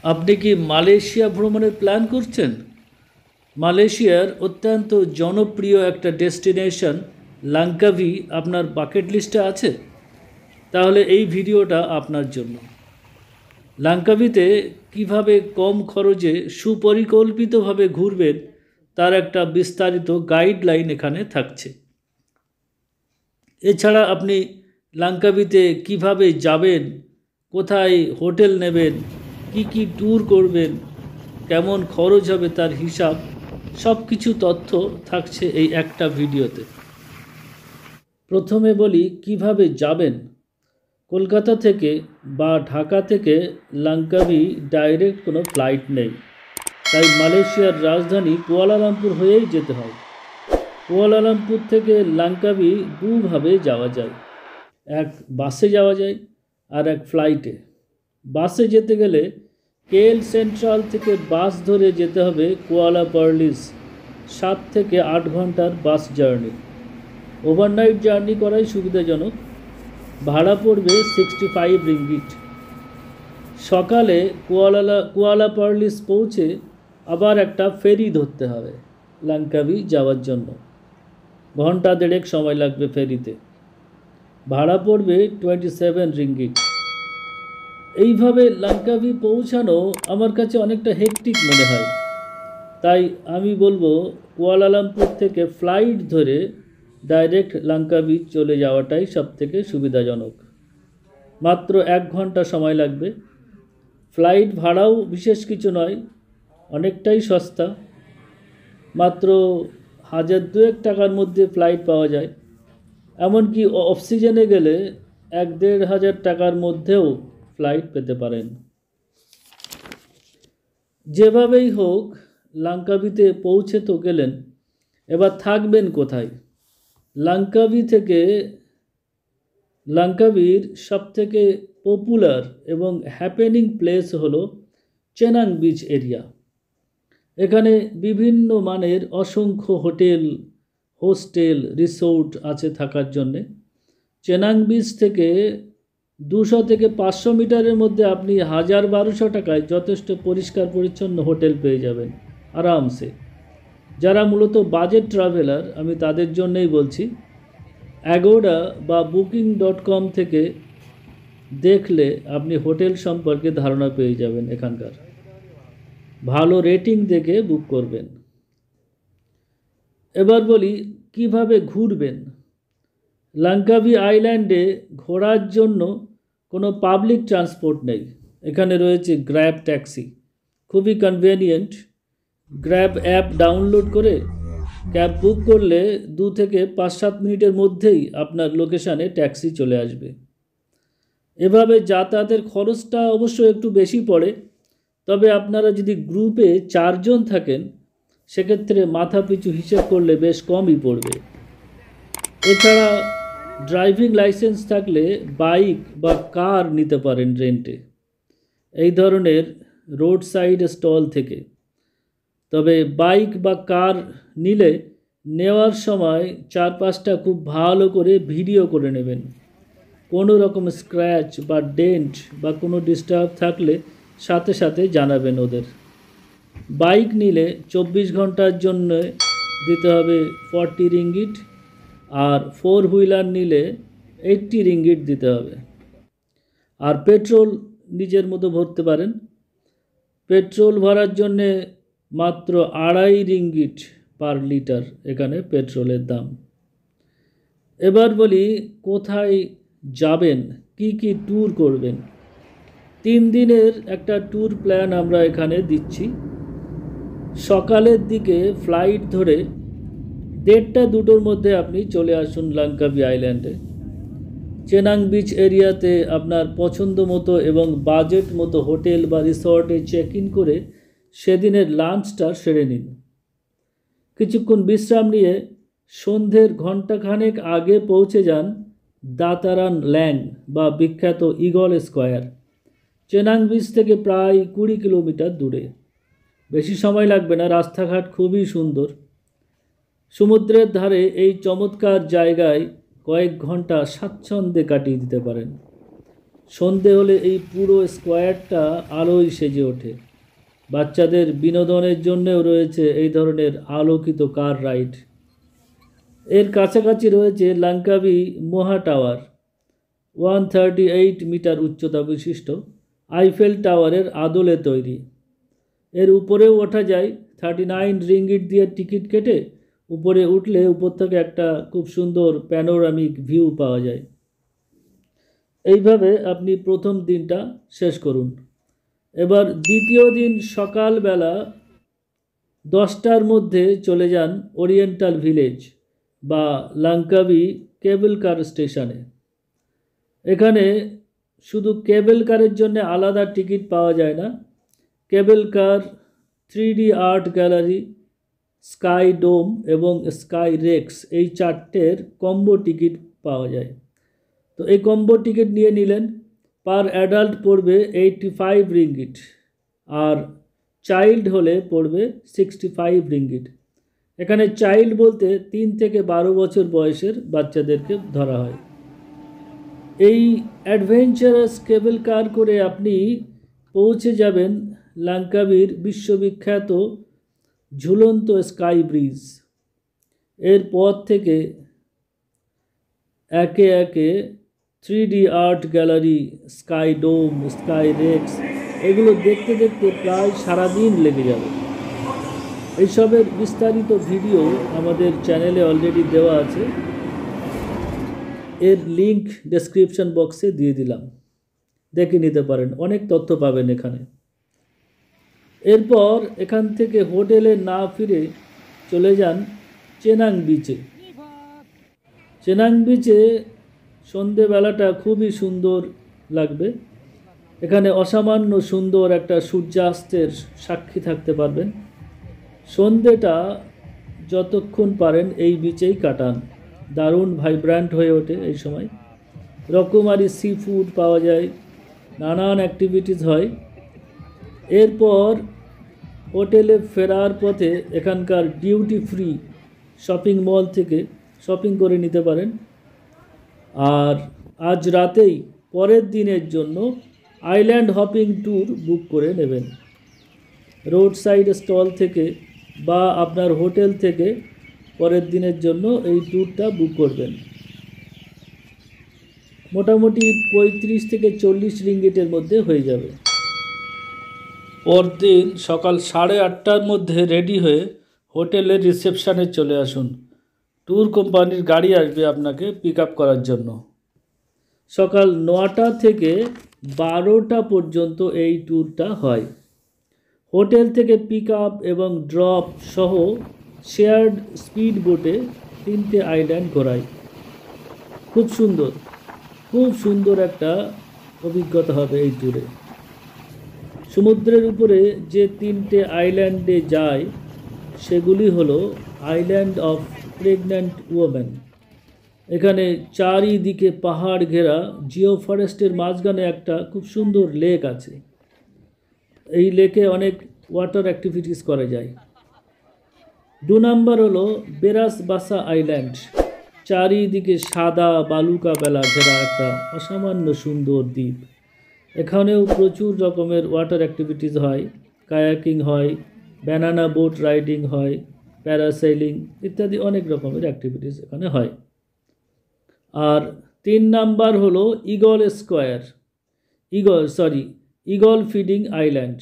আপনি কি মালয়েশিয়া ভ্রমণের প্ল্যান করছেন? মালয়েশিয়ার অত্যন্ত জনপ্রিয় একটা ডেস্টিনেশন লাঙ্কাভি আপনার বাকেট লিস্টে আছে? তাহলে এই ভিডিওটা আপনার জন্য। লাঙ্কাভিতে কিভাবে কম খরচে সুপরিকল্পিতভাবে ঘুরবেন তার একটা বিস্তারিত গাইডলাইন এখানে থাকছে। এছাড়া আপনি লাঙ্কাভিতে কিভাবে যাবেন, কোথায় হোটেল নেবেন, কি ট্যুর করবেন, কেমন খরচ হবে তার হিসাব, সব কিছু তথ্য থাকছে এই একটা ভিডিওতে। প্রথমে বলি কিভাবে যাবেন। কলকাতা থেকে বা ঢাকা থেকে লাঙ্কাভি ডাইরেক্ট কোনো ফ্লাইট নেই, তাই মালয়েশিয়ার রাজধানী কুয়ালালামপুর হয়েই যেতে হয়। কুয়ালালামপুর থেকে লাঙ্কাভি দুভাবে যাওয়া যায়, এক বাসে যাওয়া যায় আর এক ফ্লাইটে। বাসে যেতে গেলে কেএল সেন্ট্রাল থেকে বাস ধরে যেতে হবে কুয়ালা পার্লিস, 7 থেকে 8 ঘন্টার বাস জার্নি। ওভারনাইট জার্নি করাই সুবিধাজনক। ভাড়া পড়বে 65 রিঙ্গিট। সকালে কুয়ালা পার্লিস পৌঁছে আবার একটা ফেরি ধরতে হবে লাঙ্কাভি যাওয়ার জন্য। ঘন্টা দেড়েক সময় লাগবে ফেরিতে। ভাড়া পড়বে 27 রিঙ্গিট। এইভাবে লাঙ্কাভি পৌঁছানো আমার কাছে অনেকটা হেক্টিক মনে হয়, তাই আমি বলবো কুয়ালালামপুর থেকে ফ্লাইট ধরে ডাইরেক্ট লাঙ্কাভি চলে যাওয়াটাই সবথেকে সুবিধাজনক। মাত্র 1 ঘন্টা সময় লাগবে। ফ্লাইট ভাড়াও বিশেষ কিছু নয়, অনেকটাই সস্তা। মাত্র 1000-2000 টাকার মধ্যে ফ্লাইট পাওয়া যায়। এমনকি অফ সিজনে গেলে 1-1500 টাকার মধ্যেও ফ্লাইট পেতে পারেন। যেভাবেই হোক লাঙ্কাভিতে পৌঁছে তো গেলেন, এবার থাকবেন কোথায়? লাঙ্কাভির সবথেকে পপুলার এবং হ্যাপেনিং প্লেস হলো চেনাং বিচ এরিয়া। এখানে বিভিন্ন মানের অসংখ্য হোটেল, হোস্টেল, রিসোর্ট আছে থাকার জন্যে। চেনাং বিচ থেকে 200 থেকে 500 মিটারের মধ্যে আপনি 1000-1200 টাকায় যথেষ্ট পরিষ্কার পরিচ্ছন্ন হোটেল পেয়ে যাবেন আরামসে। যারা মূলত বাজেট ট্রাভেলার, আমি তাদের জন্যই বলছি। অ্যাগোডা বা booking.com থেকে দেখলে আপনি হোটেল সম্পর্কে ধারণা পেয়ে যাবেন। এখানকার ভালো রেটিং দেখে বুক করবেন। এবার বলি কিভাবে ঘুরবেন। লাঙ্কাভি আইল্যান্ডে ঘোরার জন্য কোনো পাবলিক ট্রান্সপোর্ট নেই। এখানে রয়েছে গ্র্যাব ট্যাক্সি, খুবই কনভেনিয়েন্ট। গ্র্যাব অ্যাপ ডাউনলোড করে ক্যাব বুক করলে 2 থেকে 5-7 মিনিটের মধ্যেই আপনার লোকেশানে ট্যাক্সি চলে আসবে। এভাবে যাতায়াতের খরচটা অবশ্য একটু বেশি পড়ে, তবে আপনারা যদি গ্রুপে 4 জন থাকেন সেক্ষেত্রে মাথাপিছু হিসেব করলে বেশ কমই পড়বে। এছাড়া ড্রাইভিং লাইসেন্স থাকলে বাইক বা কার নিতে পারেন রেন্টে, এই ধরনের রোড সাইড স্টল থেকে। তবে বাইক বা কার নিলে নেওয়ার সময় 4-5টা খুব ভালো করে ভিডিও করে নেবেন। কোনো রকম স্ক্র্যাচ বা ডেন্ট বা কোনো ডিস্টার্ব থাকলে সাথে সাথে জানাবেন ওদের। বাইক নিলে 24 ঘন্টার জন্য দিতে হবে 40 রিঙ্গিট, আর 4 হুইলার নিলে 80 রিঙ্গিট দিতে হবে। আর পেট্রোল নিজের মতো ভরতে পারেন। পেট্রোল ভরার জন্যে মাত্র 2.5 রিঙ্গিট পার লিটার এখানে পেট্রোলের দাম। এবার বলি কোথায় যাবেন, কি ট্যুর করবেন। 3 দিনের একটা ট্যুর প্ল্যান আমরা এখানে দিচ্ছি। সকালের দিকে ফ্লাইট ধরে 1:30-2টোর মধ্যে আপনি চলে আসুন লাঙ্কাভি আইল্যান্ডে। চেনাং বিচ এরিয়াতে আপনার পছন্দ মতো এবং বাজেট মতো হোটেল বা রিসর্টে চেক ইন করে সেদিনের লাঞ্চটা সেরে নিন। কিছুক্ষণ বিশ্রাম নিয়ে সন্ধ্যের ঘণ্টাখানেক আগে পৌঁছে যান দাতারান ল্যাং বা বিখ্যাত ঈগল স্কোয়ার। চেনাং বিচ থেকে প্রায় 20 কিলোমিটার দূরে। বেশি সময় লাগবে না, রাস্তাঘাট খুবই সুন্দর। সমুদ্রের ধারে এই চমৎকার জায়গায় কয়েক ঘন্টা স্বাচ্ছন্দ্যে কাটিয়ে দিতে পারেন। সন্ধে হলে এই পুরো স্কোয়ারটা আলোয় সেজে ওঠে। বাচ্চাদের বিনোদনের জন্যেও রয়েছে এই ধরনের আলোকিত কার রাইড। এর কাছাকাছি রয়েছে লাঙ্কাবি মোহা টাওয়ার, 138 মিটার উচ্চতা বিশিষ্ট আইফেল টাওয়ারের আদলে তৈরি। এর উপরেও ওঠা যায় 39 রিঙ্গিট দিয়ে টিকিট কেটে। উপরে উঠলে উপর থেকে একটা খুব সুন্দর প্যানোরামিক ভিউ পাওয়া যায়। এইভাবে আপনি প্রথম দিনটা শেষ করুন। এবার দ্বিতীয় দিন সকালবেলা 10টার মধ্যে চলে যান ওরিয়েন্টাল ভিলেজ বা লাঙ্কাবি কেবল কার স্টেশনে। এখানে শুধু কেবল কারের জন্য আলাদা টিকিট পাওয়া যায় না। কেবল কার, 3D আর্ট গ্যালারি, স্কাই ডোম এবং স্কাই রেক্স এই 4টের কম্বো টিকিট পাওয়া যায়। তো এই কম্বো টিকিট নিয়ে নিলেন। পার অ্যাডাল্ট পড়বে 85 রিঙ্গিট, আর চাইল্ড হলে পড়বে 65 রিঙ্গিট। এখানে চাইল্ড বলতে 3 থেকে 12 বছর বয়সের বাচ্চাদেরকে ধরা হয়। এই অ্যাডভেঞ্চারাস কেবল কার করে আপনি পৌঁছে যাবেন লাঙ্কাবির বিশ্ববিখ্যাত ঝুলন্ত স্কাই ব্রিজ। এর পথ থেকে একে একে 3D আর্ট গ্যালারি, স্কাই ডোম, স্কাই রেক্স এগুলো দেখতে দেখতে প্রায় সারাদিন লেগে যাবে। এইসবের বিস্তারিত ভিডিও আমাদের চ্যানেলে অলরেডি দেওয়া আছে, এর লিংক ডেসক্রিপশন বক্সে দিয়ে দিলাম, দেখে নিতে পারেন, অনেক তথ্য পাবেন এখানে। এরপর এখান থেকে হোটেলে না ফিরে চলে যান চেনাং বিচে। চেনাং বিচে সন্ধেবেলাটা খুবই সুন্দর লাগবে। এখানে অসামান্য সুন্দর একটা সূর্যাস্তের সাক্ষী থাকতে পারবেন। সন্ধেটা যতক্ষণ পারেন এই বিচেই কাটান। দারুণ ভাইব্র্যান্ট হয়ে ওঠে এই সময়। রকমারি সি ফুড পাওয়া যায়, নানান অ্যাক্টিভিটিস হয়। এরপর হোটেলে ফেরার পথে এখানকার ডিউটি ফ্রি শপিং মল থেকে শপিং করে নিতে পারেন। আর আজ রাতেই পরের দিনের জন্য আইল্যান্ড হপিং ট্যুর বুক করে নেবেন। রোড সাইড স্টল থেকে বা আপনার হোটেল থেকে পরের দিনের জন্য এই ট্যুরটা বুক করবেন। মোটামুটি 35 থেকে 40 রিঙ্গিটের মধ্যে হয়ে যাবে। পরদিন সকাল 8:30টার মধ্যে রেডি হয়ে হোটেলের রিসেপশানে চলে আসুন। ট্যুর কোম্পানির গাড়ি আসবে আপনাকে পিক আপ করার জন্য। সকাল 9টা থেকে 12টা পর্যন্ত এই ট্যুরটা হয়। হোটেল থেকে পিক আপ এবং ড্রপ সহ শেয়ার্ড স্পিড বোটে 3টে আইল্যান্ড ঘোরায়। খুব সুন্দর একটা অভিজ্ঞতা হবে এই ট্যুরে। সমুদ্রের উপরে যে 3টে আইল্যান্ডে যায় সেগুলি হলো আইল্যান্ড অফ প্রেগন্যান্ট ওমেন। এখানে চারিদিকে পাহাড় ঘেরা জিও ফরেস্টের মাঝখানে একটা খুব সুন্দর লেক আছে। এই লেকে অনেক ওয়াটার অ্যাক্টিভিটিস করা যায়। 2 নাম্বার হলো বেরাসবাসা আইল্যান্ড। চারিদিকে সাদা বালুকা বেলা ঘেরা একটা অসামান্য সুন্দর দ্বীপ। এখানেও প্রচুর রকমের ওয়াটার অ্যাক্টিভিটিস হয়, কায়াকিং হয়, ব্যানানা বোট রাইডিং হয়, প্যারাসেলিং ইত্যাদি অনেক রকমের অ্যাক্টিভিটিস এখানে হয়। আর 3 নাম্বার হলো ঈগল ফিডিং আইল্যান্ড।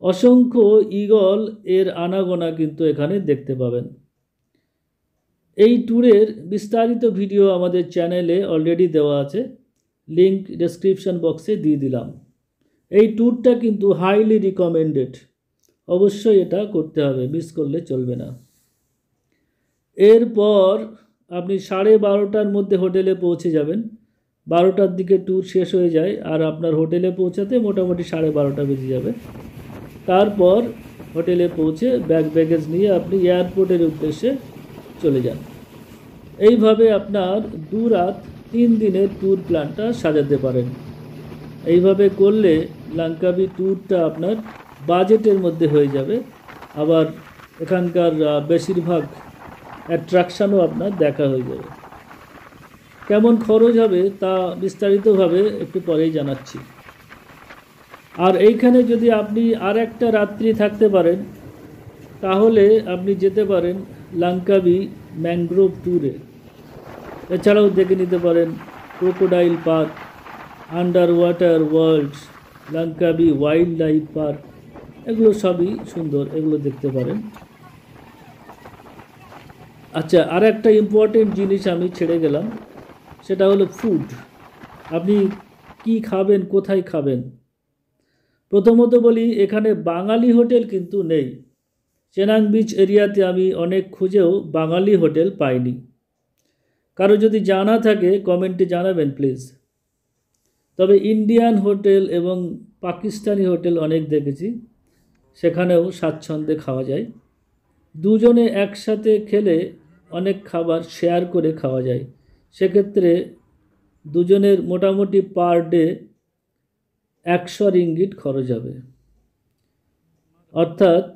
অসংখ্য ঈগল এর আনাগোনা কিন্তু এখানে দেখতে পাবেন। এই ট্যুরের বিস্তারিত ভিডিও আমাদের চ্যানেলে অলরেডি দেওয়া আছে, লিংক ডেসক্রিপশন বক্সে দিয়ে দিলাম। এই ট্যুরটা কিন্তু হাইলি রিকমেন্ডেড, অবশ্যই এটা করতে হবে, মিস করলে চলবে না। এরপর আপনি 12:30টার মধ্যে হোটেলে পৌঁছে যাবেন। 12টার দিকে ট্যুর শেষ হয়ে যায় আর আপনার হোটেলে পৌঁছাতে মোটামুটি 12:30টা বেজে যাবে। তারপর হোটেলে পৌঁছে ব্যাগেজ নিয়ে আপনি এয়ারপোর্টের উদ্দেশ্যে চলে যান। এইভাবে আপনার 2 রাত 3 দিনের ট্যুর প্ল্যানটা সাজাতে পারেন। এইভাবে করলে লাঙ্কাবি ট্যুরটা আপনার বাজেটের মধ্যে হয়ে যাবে, আবার এখানকার বেশিরভাগ অ্যাট্রাকশানও আপনার দেখা হয়ে যাবে। কেমন খরচ হবে তা বিস্তারিতভাবে একটু পরেই জানাচ্ছি। আর এইখানে যদি আপনি আর একটা রাত্রি থাকতে পারেন তাহলে আপনি যেতে পারেন লাঙ্কাবি ম্যানগ্রোভ ট্যুরে। এছাড়াও দেখে নিতে পারেন crocodile park, under water worlds, Langkawi wildlife park, এগুলো সবই সুন্দর, এগুলো দেখতে পারেন। আচ্ছা, আর একটা ইম্পর্টেন্ট জিনিস আমি ছেড়ে গেলাম, সেটা হলো ফুড। আপনি কি খাবেন, কোথায় খাবেন? প্রথমত বলি, এখানে বাঙালি হোটেল কিন্তু নেই। চেনাং বিচ এরিয়াতে আমি অনেক খুঁজেও বাঙালি হোটেল পাইনি। কারো যদি জানা থাকে কমেন্টে জানাবেন প্লিজ। তবে ইন্ডিয়ান হোটেল এবং পাকিস্তানি হোটেল অনেক দেখেছি, সেখানেও স্বাচ্ছন্দ্যে খাওয়া যায়। দুজনে একসাথে খেলে অনেক খাবার শেয়ার করে খাওয়া যায়। সেক্ষেত্রে দুজনের মোটামুটি পার ডে 100 রিঙ্গিট খরচ হবে, অর্থাৎ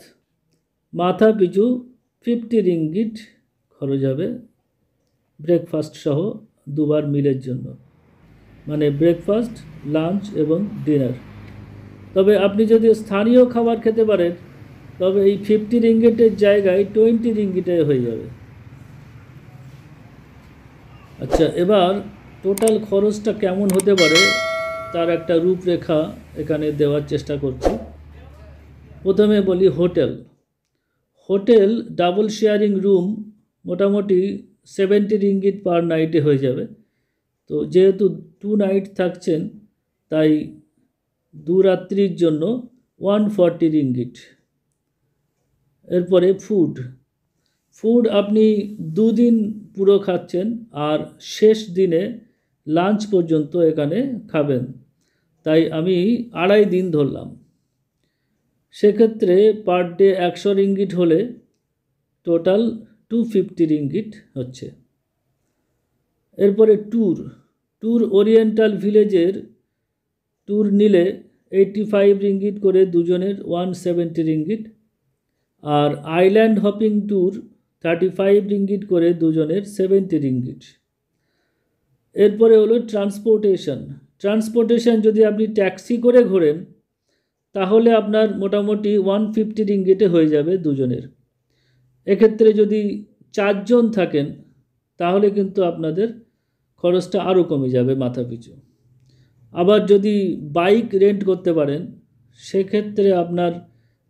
মাথা পিছু 50 রিঙ্গিট খরচ হবে ব্রেকফাস্ট সহ দুবার মিলের জন্য, মানে ব্রেকফাস্ট, লাঞ্চ এবং ডিনার। তবে আপনি যদি স্থানীয় খাবার খেতে পারেন তবে এই 50 রিঙ্গিটের জায়গায় 20 রিঙ্গিটে হয়ে যাবে। আচ্ছা, এবার টোটাল খরচটা কেমন হতে পারে তার একটা রূপরেখা এখানে দেওয়ার চেষ্টা করছি। প্রথমে বলি হোটেল ডাবল শেয়ারিং রুম মোটামুটি 70 রিঙ্গিট পার নাইটে হয়ে যাবে। তো যেহেতু 2 নাইট থাকছেন তাই 2 রাত্রির জন্য 140 রিঙ্গিট। এরপরে ফুড আপনি 2 দিন পুরো খাচ্ছেন আর শেষ দিনে লাঞ্চ পর্যন্ত এখানে খাবেন, তাই আমি 2.5 দিন ধরলাম। সেক্ষেত্রে পার ডে 100 রিঙ্গিট হলে টোটাল 250 রিঙ্গিট হচ্ছে। এরপরে ট্যুর ওরিয়েন্টাল ভিলেজের ট্যুর নিলে 85 রিঙ্গিট করে দুজনের 170 রিঙ্গিট, আর আইল্যান্ড হপিং ট্যুর 35 রিঙ্গিট করে দুজনের 70 রিঙ্গিট। এরপরে হলো ট্রান্সপোর্টেশন যদি আপনি ট্যাক্সি করে ঘোরেন তাহলে আপনার মোটামুটি 150 রিঙ্গিটে হয়ে যাবে দুজনের। এক্ষেত্রে যদি 4 জন থাকেন তাহলে কিন্তু আপনাদের খরচটা আরও কমে যাবে মাথা পিছু। আবার যদি বাইক রেন্ট করতে পারেন সেক্ষেত্রে আপনার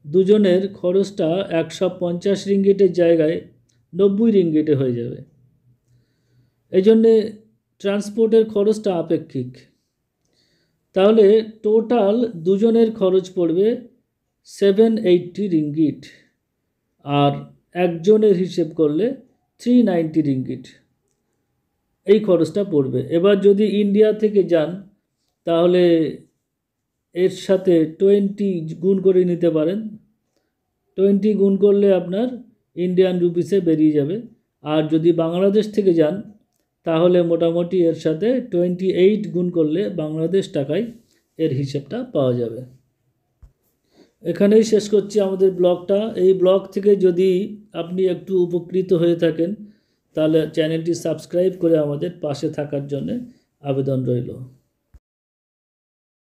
দুজনের খরচটা 150 রিঙ্গিটের জায়গায় 90 রিঙ্গিটে হয়ে যাবে। এই জন্যে ট্রান্সপোর্টের খরচটা আপেক্ষিক। তাহলে টোটাল দুজনের খরচ পড়বে 780 রিঙ্গিট, আর একজনের হিসেব করলে 390 রিঙ্গিট এই খরচটা পড়বে। এবার যদি ইন্ডিয়া থেকে যান তাহলে এর সাথে 20 গুণ করে নিতে পারেন। 20 গুণ করলে আপনার ইন্ডিয়ান রুপিসে বেরিয়ে যাবে। আর যদি বাংলাদেশ থেকে যান তাহলে মোটামুটি এর সাথে 28 গুণ করলে বাংলাদেশ টাকায় এর হিসেবটা পাওয়া যাবে। এখানেই শেষ করছি আমাদের ব্লগটা। এই ব্লগ থেকে যদি আপনি একটু উপকৃত হয়ে থাকেন তাহলে চ্যানেলটি সাবস্ক্রাইব করে আমাদের পাশে থাকার জন্য আবেদন রইল।